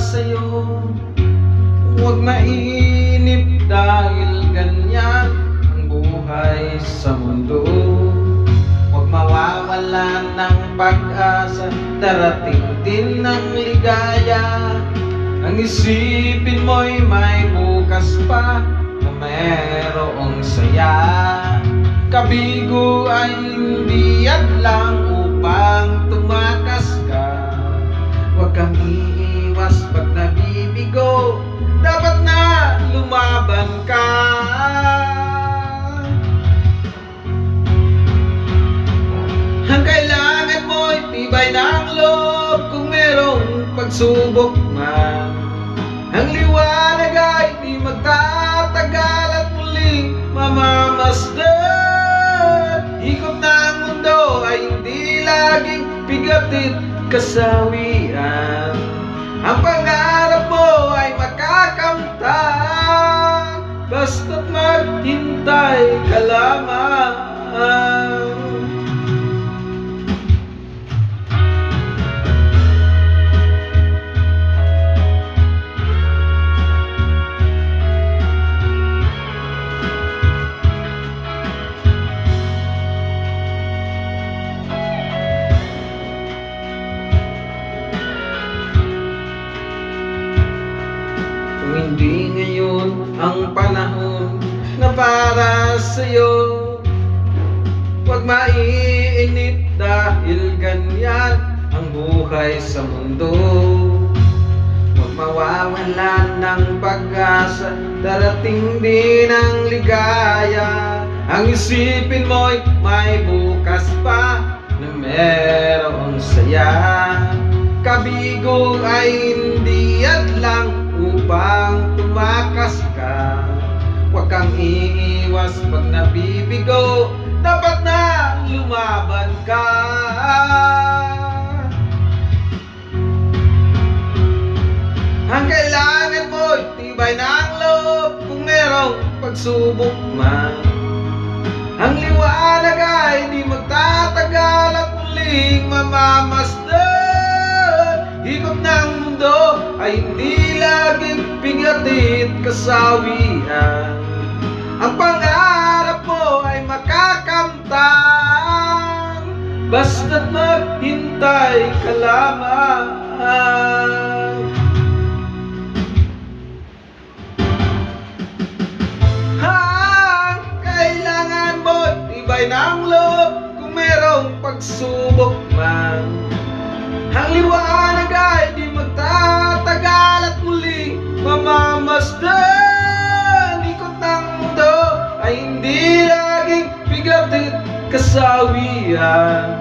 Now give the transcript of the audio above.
sa'yo. Huwag mainip dahil ganyan ang buhay sa mundo. Huwag mawawalan ng pag-asa, darating din ang ligaya. Ang isipin mo'y may bukas pa na mayroong saya. Kabigo ay hindi lang upang tumakas ka. Huwag kang iiwas pag nabibigo, dapat na lumaban ka. Ang kailangan mo'y tibay ng loob kung merong pagsubok man. Ang liwanag ay di magtatagal at muling mamamasdan. Ikot ng mundo ay hindi laging bigatit kasawian. Ang pangarap mo ay makakamtan, basta't maghintay ka lamang. Kung hindi ngayon ang panahon na para sa'yo, huwag maiinip dahil ganyan ang buhay sa mundo. Huwag mawawalan ng pag-asa, darating din ang ligaya. Ang isipin mo'y may bukas pa na merong saya. Kabigo ay hindi lang upang tumakas ka. Huwag kang iiwas pag nabibigo, dapat na lumaban ka. Ang kailangan mo'y tibay ng loob kung merong pagsubok man. Ang liwanag ay di magtatagal at muling mamamasdan. Ikot ng mundo ay hindi laging bigatit kasawian. Ang pangarap mo ay makakamtan, basta't maghintay ka lamang. Ang kailangan mo tibay ng loob kung merong pagsubok man. Ang liwanag ay di magtatagal at muling mamamasdan. Ikot ng mundo ay hindi laging bigatit kasawian.